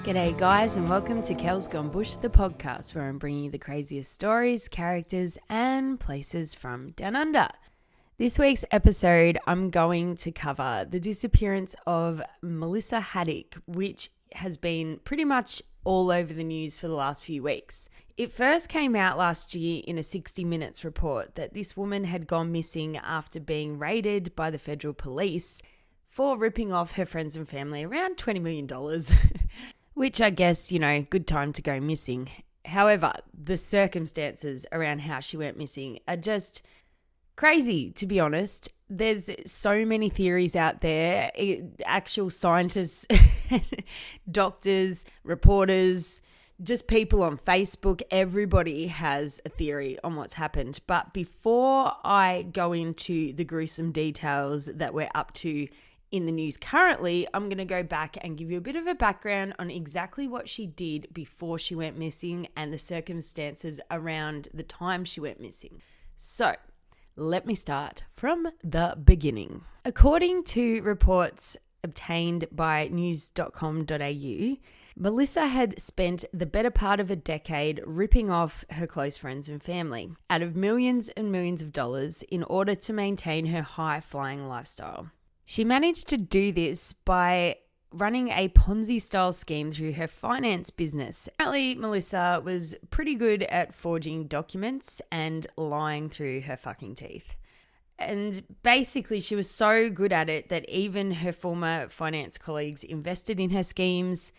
G'day guys, and welcome to Kel's Gone Bush, the podcast where I'm bringing you the craziest stories, characters and places from down under. This week's episode, I'm going to cover the disappearance of Melissa Caddick, which has been pretty much all over the news for the last few weeks. It first came out last year in a 60 Minutes report that this woman had gone missing after being raided by the federal police for ripping off her friends and family around $20 million. Which I guess, good time to go missing. However, the circumstances around how she went missing are just crazy, to be honest. There's so many theories out there. Actual scientists, doctors, reporters, just people on Facebook. Everybody has a theory on what's happened. But before I go into the gruesome details that we're up to in the news currently, I'm going to go back and give you a bit of a background on exactly what she did before she went missing and the circumstances around the time she went missing. So, let me start from the beginning. According to reports obtained by news.com.au, Melissa had spent the better part of a decade ripping off her close friends and family out of millions and millions of dollars in order to maintain her high-flying lifestyle. She managed to do this by running a Ponzi-style scheme through her finance business. Apparently, Melissa was pretty good at forging documents and lying through her fucking teeth. And basically, she was so good at it that even her former finance colleagues invested in her schemes,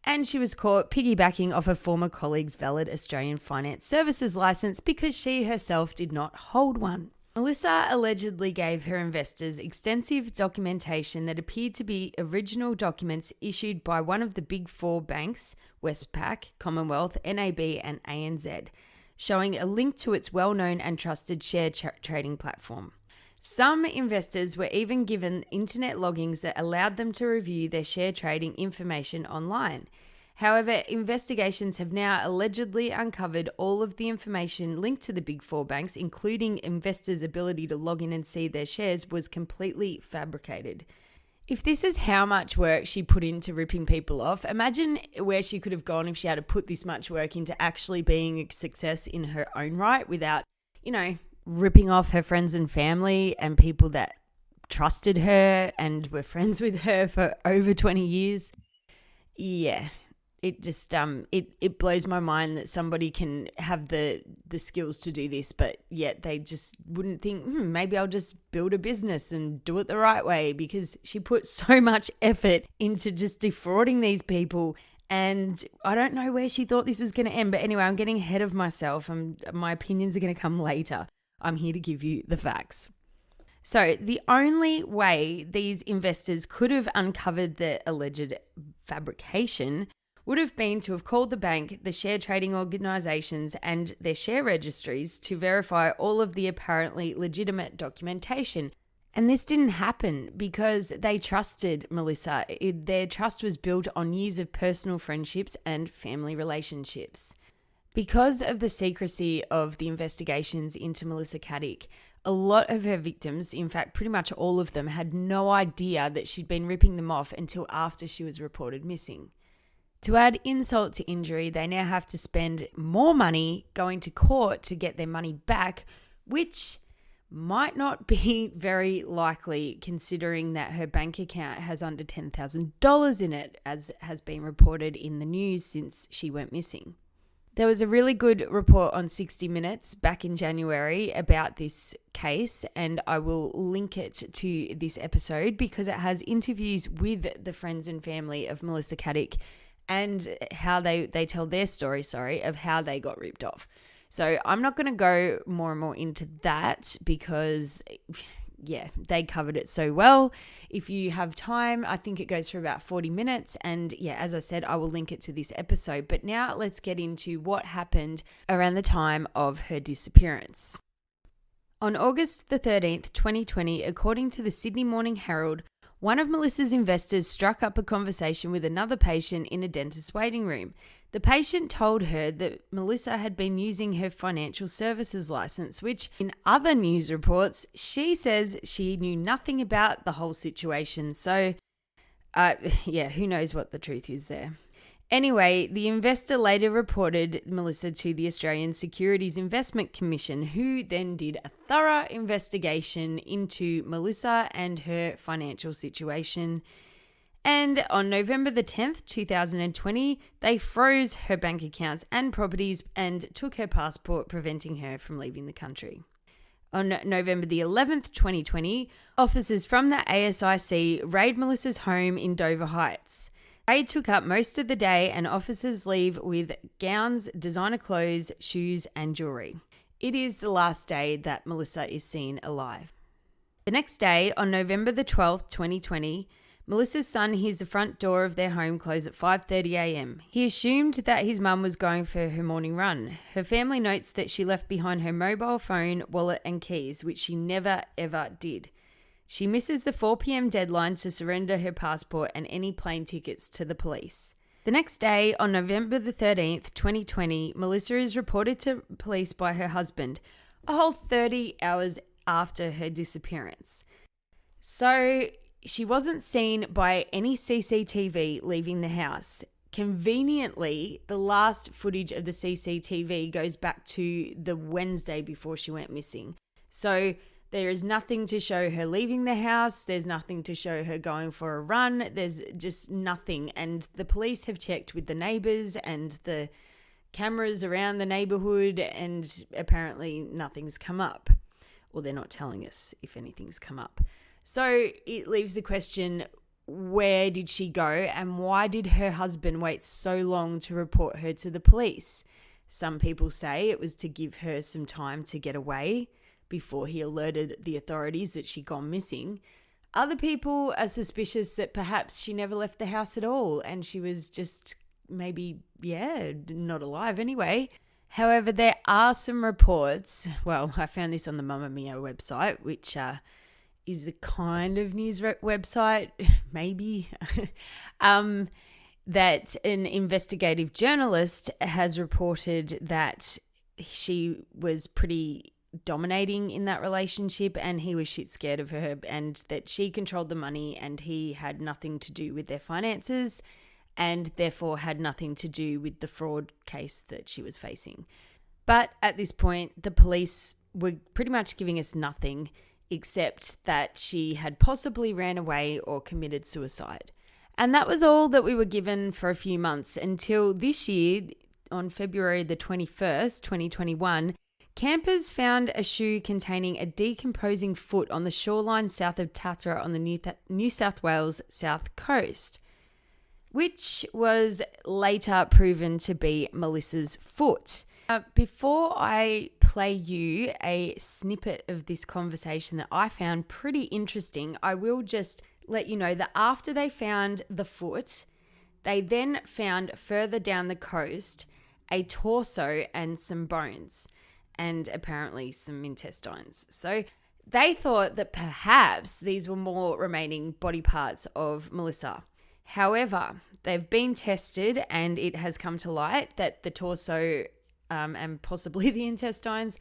and she was caught piggybacking off a former colleague's valid Australian finance services license because she herself did not hold one. Melissa allegedly gave her investors extensive documentation that appeared to be original documents issued by one of the big four banks, Westpac, Commonwealth, NAB and ANZ, showing a link to its well-known and trusted share trading platform. Some investors were even given internet logins that allowed them to review their share trading information online. However, investigations have now allegedly uncovered all of the information linked to the big four banks, including investors' ability to log in and see their shares, was completely fabricated. If this is how much work she put into ripping people off, imagine where she could have gone if she had to put this much work into actually being a success in her own right without, ripping off her friends and family and people that trusted her and were friends with her for over 20 years. Yeah. It just it blows my mind that somebody can have the skills to do this, but yet they just wouldn't think, maybe I'll just build a business and do it the right way, because she put so much effort into just defrauding these people. And I don't know where she thought this was going to end. But anyway, I'm getting ahead of myself, and my opinions are going to come later. I'm here to give you the facts. So the only way these investors could have uncovered the alleged fabrication would have been to have called the bank, the share trading organisations and their share registries to verify all of the apparently legitimate documentation. And this didn't happen because they trusted Melissa. Their trust was built on years of personal friendships and family relationships. Because of the secrecy of the investigations into Melissa Caddick, a lot of her victims, in fact pretty much all of them, had no idea that she'd been ripping them off until after she was reported missing. To add insult to injury, they now have to spend more money going to court to get their money back, which might not be very likely considering that her bank account has under $10,000 in it, as has been reported in the news since she went missing. There was a really good report on 60 Minutes back in January about this case, and I will link it to this episode because it has interviews with the friends and family of Melissa Caddick and how they tell their story, of how they got ripped off. So I'm not going to go more and more into that because, they covered it so well. If you have time, I think it goes for about 40 minutes. And as I said, I will link it to this episode. But now let's get into what happened around the time of her disappearance. On August the 13th, 2020, according to the Sydney Morning Herald, one of Melissa's investors struck up a conversation with another patient in a dentist's waiting room. The patient told her that Melissa had been using her financial services license, which in other news reports, she says she knew nothing about the whole situation. So, who knows what the truth is there. Anyway, the investor later reported Melissa to the Australian Securities Investment Commission, who then did a thorough investigation into Melissa and her financial situation. And on November the 10th, 2020, they froze her bank accounts and properties and took her passport, preventing her from leaving the country. On November the 11th, 2020, officers from the ASIC raid Melissa's home in Dover Heights. The raid took up most of the day and officers leave with gowns, designer clothes, shoes and jewellery. It is the last day that Melissa is seen alive. The next day, on November the 12th, 2020, Melissa's son hears the front door of their home close at 5:30 a.m. He assumed that his mum was going for her morning run. Her family notes that she left behind her mobile phone, wallet and keys, which she never ever did. She misses the 4 p.m. deadline to surrender her passport and any plane tickets to the police. The next day, on November the 13th, 2020, Melissa is reported to police by her husband, a whole 30 hours after her disappearance. So she wasn't seen by any CCTV leaving the house. Conveniently, the last footage of the CCTV goes back to the Wednesday before she went missing. So there is nothing to show her leaving the house. There's nothing to show her going for a run. There's just nothing. And the police have checked with the neighbours and the cameras around the neighbourhood, and apparently nothing's come up. Or they're not telling us if anything's come up. So it leaves the question, where did she go and why did her husband wait so long to report her to the police? Some people say it was to give her some time to get away before he alerted the authorities that she'd gone missing. Other people are suspicious that perhaps she never left the house at all and she was just maybe, not alive anyway. However, there are some reports, well, I found this on the Mamma Mia website, which is a kind of news website, maybe, that an investigative journalist has reported that she was pretty dominating in that relationship and he was shit scared of her and that she controlled the money and he had nothing to do with their finances and therefore had nothing to do with the fraud case that she was facing. But at this point, the police were pretty much giving us nothing except that she had possibly ran away or committed suicide. And that was all that we were given for a few months until this year, on February the 21st, 2021, campers found a shoe containing a decomposing foot on the shoreline south of Tatra on the New South Wales south coast, which was later proven to be Melissa's foot. Before I play you a snippet of this conversation that I found pretty interesting, I will just let you know that after they found the foot, they then found further down the coast a torso and some bones and apparently some intestines. So they thought that perhaps these were more remaining body parts of Melissa. However, they've been tested and it has come to light that the torso and possibly the intestines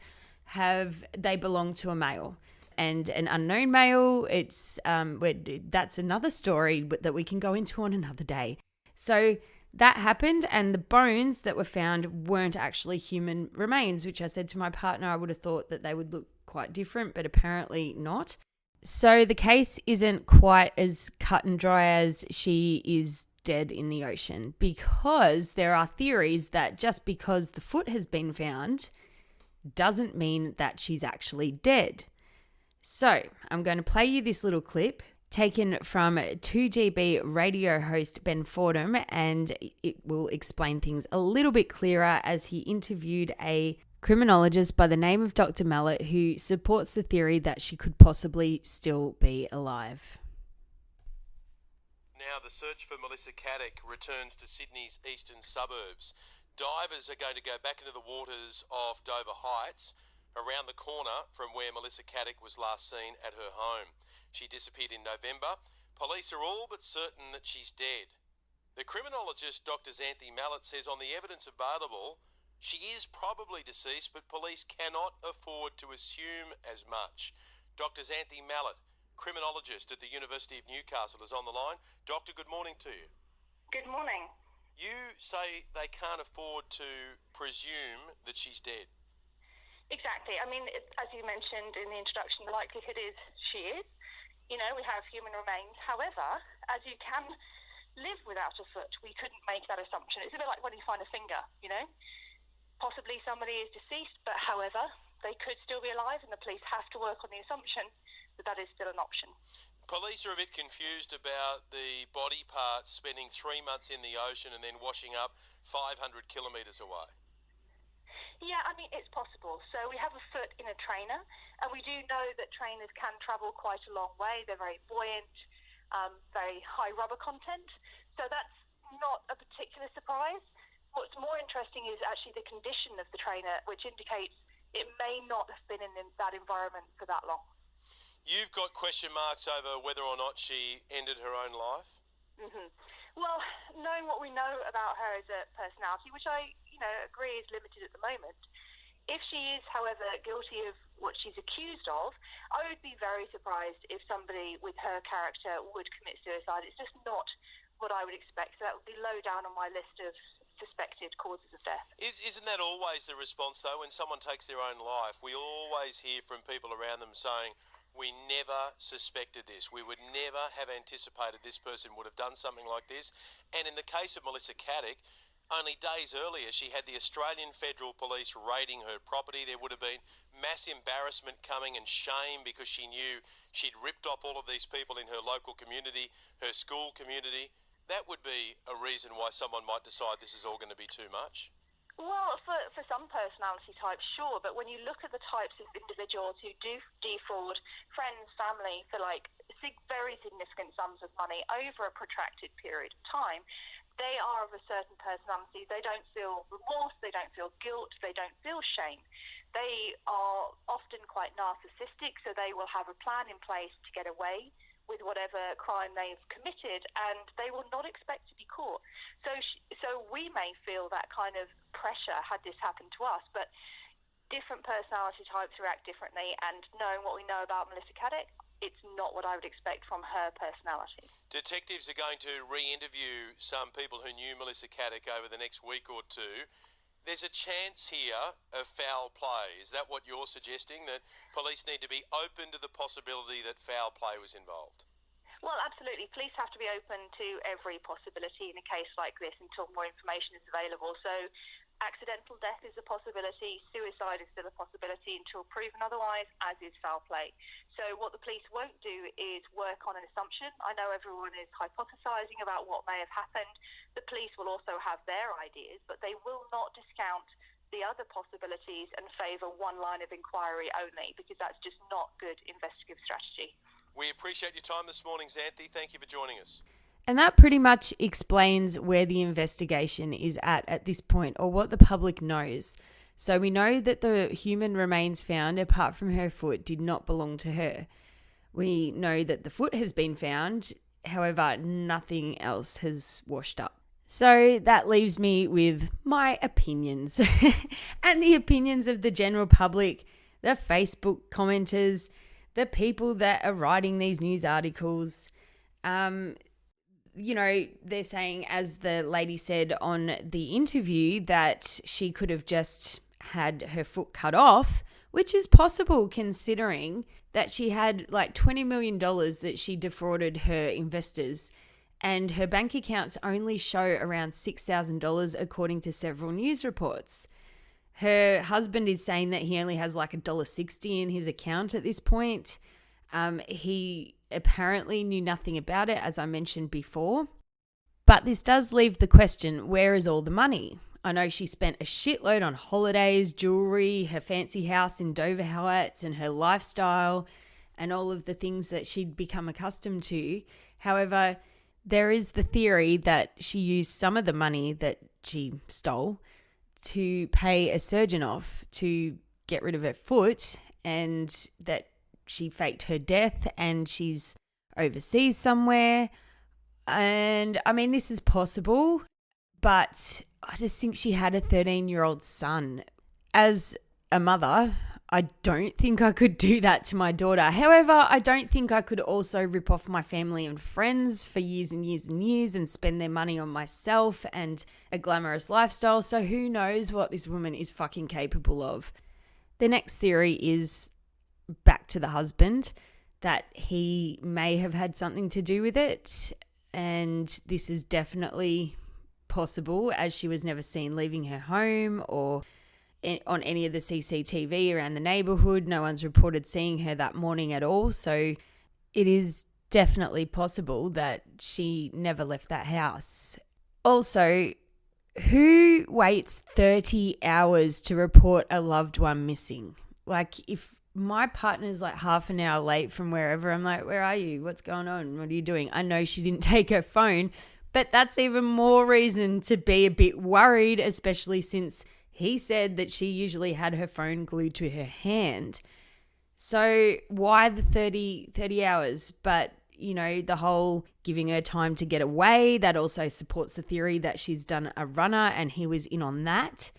they belong to a male and an unknown male. That's another story that we can go into on another day. So that happened, and the bones that were found weren't actually human remains, which I said to my partner, I would have thought that they would look quite different, but apparently not. So the case isn't quite as cut and dry as she is dead in the ocean, because there are theories that just because the foot has been found doesn't mean that she's actually dead. So I'm going to play you this little clip taken from 2GB radio host Ben Fordham, and it will explain things a little bit clearer as he interviewed a criminologist by the name of Dr. Mallet who supports the theory that she could possibly still be alive. Now the search for Melissa Caddick returns to Sydney's eastern suburbs. Divers are going to go back into the waters of Dover Heights, around the corner from where Melissa Caddick was last seen at her home. She disappeared in November. Police are all but certain that she's dead. The criminologist Dr. Xanthi Mallet says on the evidence available, she is probably deceased, but police cannot afford to assume as much. Dr. Xanthi Mallet, criminologist at the University of Newcastle, is on the line. Doctor, good morning to you. Good morning. You say they can't afford to presume that she's dead. Exactly. I mean, as you mentioned in the introduction, the likelihood is she is. You know, we have human remains. However, as you can live without a foot, we couldn't make that assumption. It's a bit like when you find a finger, you know. Possibly somebody is deceased, but however, they could still be alive, and the police have to work on the assumption that that is still an option. Police are a bit confused about the body parts spending 3 months in the ocean and then washing up 500 kilometres away. Yeah, I mean, it's possible. So we have a foot in a trainer, and we do know that trainers can travel quite a long way. They're very buoyant, very high rubber content. So that's not a particular surprise. What's more interesting is actually the condition of the trainer, which indicates it may not have been in that environment for that long. You've got question marks over whether or not she ended her own life? Mm-hmm. Well, knowing what we know about her as a personality, which I, agree is limited at the moment, if she is, however, guilty of what she's accused of, I would be very surprised if somebody with her character would commit suicide. It's just not what I would expect. So that would be low down on my list of suspected causes of death. Isn't that always the response, though, when someone takes their own life? We always hear from people around them saying, we never suspected this. We would never have anticipated this person would have done something like this. And in the case of Melissa Caddick, only days earlier, she had the Australian Federal Police raiding her property. There would have been mass embarrassment coming and shame because she knew she'd ripped off all of these people in her local community, her school community. That would be a reason why someone might decide this is all going to be too much. Well, for some personality types, sure. But when you look at the types of individuals who do defraud friends, family for very significant sums of money over a protracted period of time, they are of a certain personality. They don't feel remorse, they don't feel guilt, they don't feel shame. They are often quite narcissistic, so they will have a plan in place to get away with whatever crime they've committed, and they will not expect to be caught. So we may feel that kind of pressure had this happened to us, but different personality types react differently, and knowing what we know about Melissa Caddick, it's not what I would expect from her personality. Detectives are going to re-interview some people who knew Melissa Caddick over the next week or two. There's a chance here of foul play. Is that what you're suggesting, that police need to be open to the possibility that foul play was involved? Well, absolutely. Police have to be open to every possibility in a case like this until more information is available. So accidental death is a possibility, suicide is still a possibility until proven otherwise, as is foul play. So what the police won't do is work on an assumption. I know everyone is hypothesising about what may have happened. The police will also have their ideas, but they will not discount the other possibilities and favour one line of inquiry only, because that's just not good investigative strategy. We appreciate your time this morning, Xanthi. Thank you for joining us. And that pretty much explains where the investigation is at this point, or what the public knows. So we know that the human remains found, apart from her foot, did not belong to her. We know that the foot has been found, however, nothing else has washed up. So that leaves me with my opinions and the opinions of the general public, the Facebook commenters, the people that are writing these news articles. They're saying, as the lady said on the interview, that she could have just had her foot cut off, which is possible considering that she had like $20 million that she defrauded her investors, and her bank accounts only show around $6,000 according to several news reports. Her husband is saying that he only has like $1.60 in his account at this point. He apparently knew nothing about it, as I mentioned before. But this does leave the question, where is all the money? I know she spent a shitload on holidays, jewelry, her fancy house in Dover Heights, and her lifestyle, and all of the things that she'd become accustomed to. However, there is the theory that she used some of the money that she stole to pay a surgeon off to get rid of her foot, and that she faked her death and she's overseas somewhere. And I mean, this is possible, but I just think she had a 13-year-old son. As a mother, I don't think I could do that to my daughter. However, I don't think I could also rip off my family and friends for years and years and years and spend their money on myself and a glamorous lifestyle. So who knows what this woman is fucking capable of. The next theory is back to the husband, that he may have had something to do with it. And this is definitely possible, as she was never seen leaving her home or on any of the CCTV around the neighborhood. No one's reported seeing her that morning at all. So it is definitely possible that she never left that house. Also, who waits 30 hours to report a loved one missing? Like, if my partner's like half an hour late from wherever, I'm like, where are you? What's going on? What are you doing? I know she didn't take her phone, but that's even more reason to be a bit worried, especially since he said that she usually had her phone glued to her hand. So why the 30 hours? But, you know, the whole giving her time to get away, that also supports the theory that she's done a runner and he was in on that.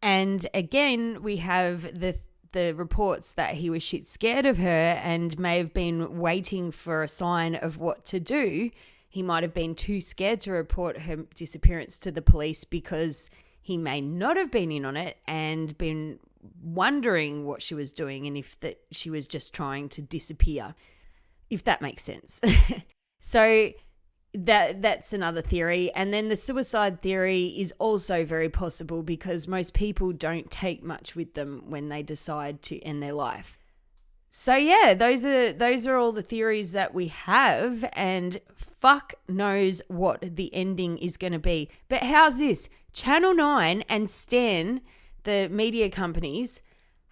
And again, we have the reports that he was shit scared of her and may have been waiting for a sign of what to do. He might have been too scared to report her disappearance to the police because he may not have been in on it and been wondering what she was doing and if that she was just trying to disappear, if that makes sense. So that's another theory. And then the suicide theory is also very possible because most people don't take much with them when they decide to end their life. So yeah, those are all the theories that we have, and fuck knows what the ending is going to be. But how's this? Channel 9 and Stan, the media companies,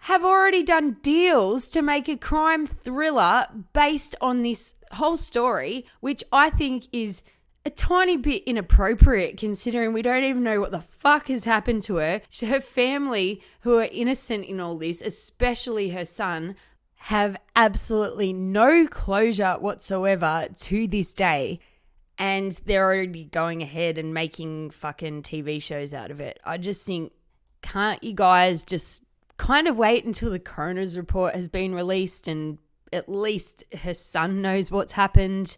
have already done deals to make a crime thriller based on this whole story, which I think is a tiny bit inappropriate considering we don't even know what the fuck has happened to her. Her family, who are innocent in all this, especially her son, have absolutely no closure whatsoever to this day. And they're already going ahead and making fucking TV shows out of it. I just think, can't you guys just kind of wait until the coroner's report has been released and at least her son knows what's happened?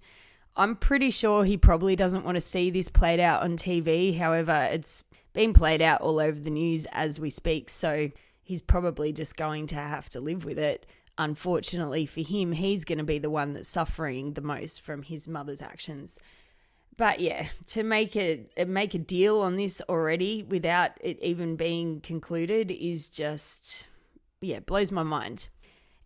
I'm pretty sure he probably doesn't want to see this played out on TV. However, it's being played out all over the news as we speak. So he's probably just going to have to live with it. Unfortunately for him, he's going to be the one that's suffering the most from his mother's actions. But yeah, to make a deal on this already without it even being concluded is just, blows my mind.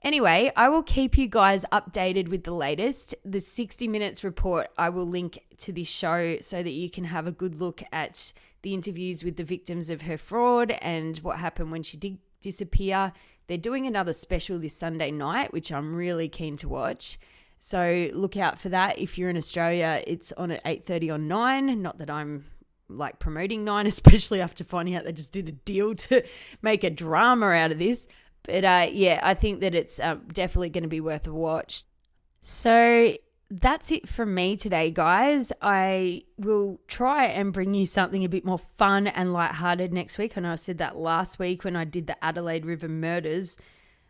Anyway, I will keep you guys updated with the latest. The 60 Minutes report, I will link to this show so that you can have a good look at the interviews with the victims of her fraud and what happened when she did disappear. They're doing another special this Sunday night, which I'm really keen to watch. So look out for that. If you're in Australia, it's on at 8:30 on 9. Not that I'm like promoting 9, especially after finding out they just did a deal to make a drama out of this. But I think that it's definitely going to be worth a watch. So that's it from me today, guys. I will try and bring you something a bit more fun and lighthearted next week. I know I said that last week when I did the Adelaide River murders,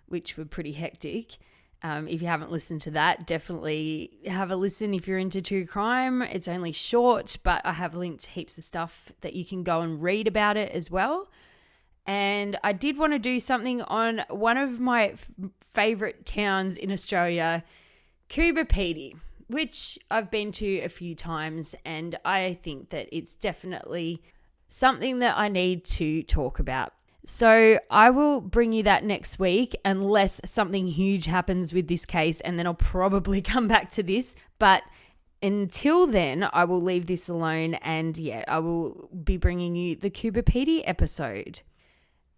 which were pretty hectic. If you haven't listened to that, definitely have a listen if you're into true crime. It's only short, but I have linked heaps of stuff that you can go and read about it as well. And I did want to do something on one of my favourite towns in Australia, Coober, which I've been to a few times, and I think that it's definitely something that I need to talk about. So I will bring you that next week unless something huge happens with this case, and then I'll probably come back to this. But until then, I will leave this alone, and I will be bringing you the Coober episode.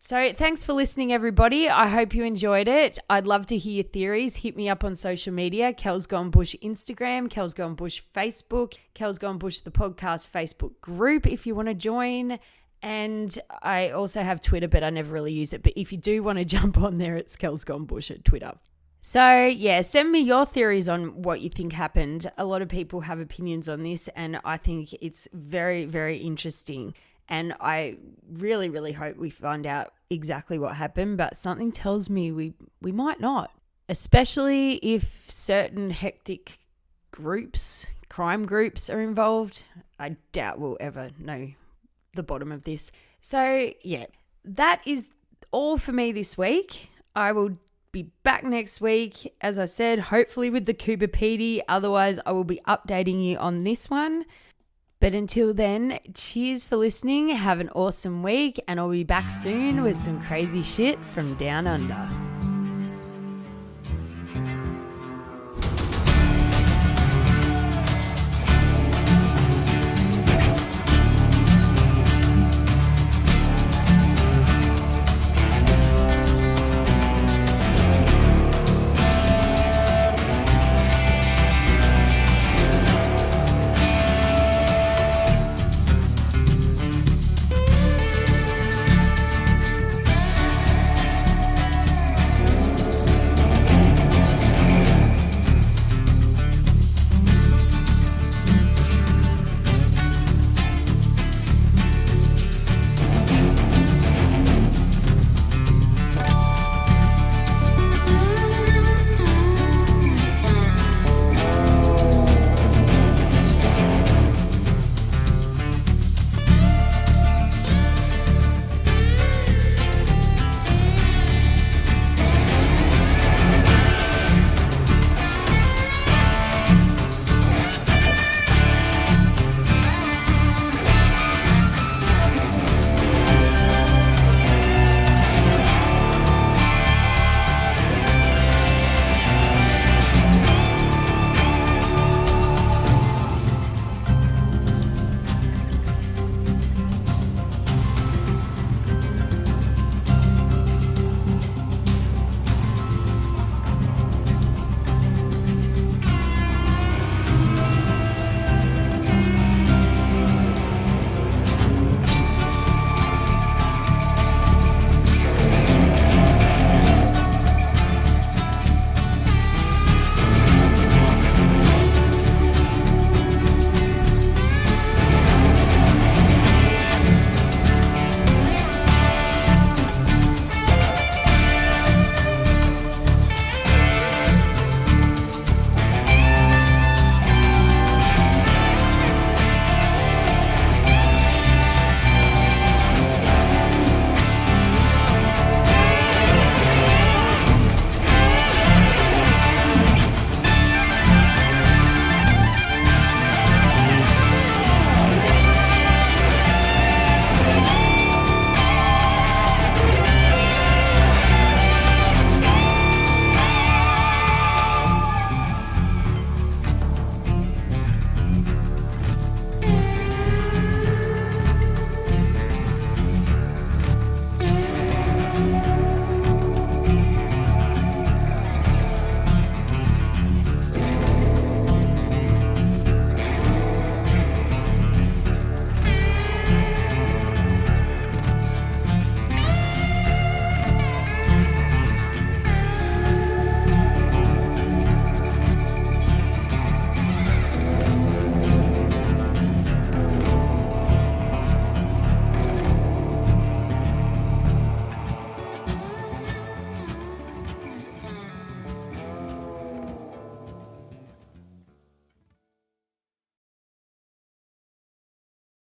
So thanks for listening, everybody. I hope you enjoyed it. I'd love to hear your theories. Hit me up on social media, Kel's Gone Bush Instagram, Kel's Gone Bush Facebook, Kel's Gone Bush the podcast Facebook group if you want to join. And I also have Twitter, but I never really use it. But if you do want to jump on there, it's Kel's Gone Bush at Twitter. So send me your theories on what you think happened. A lot of people have opinions on this, and I think it's very, very interesting. And I really, really hope we find out exactly what happened, but something tells me we might not, especially if certain hectic groups, crime groups are involved. I doubt we'll ever know the bottom of this. So yeah, that is all for me this week. I will be back next week, as I said, hopefully with the Cooper PD. Otherwise, I will be updating you on this one. But until then, cheers for listening. Have an awesome week, and I'll be back soon with some crazy shit from down under.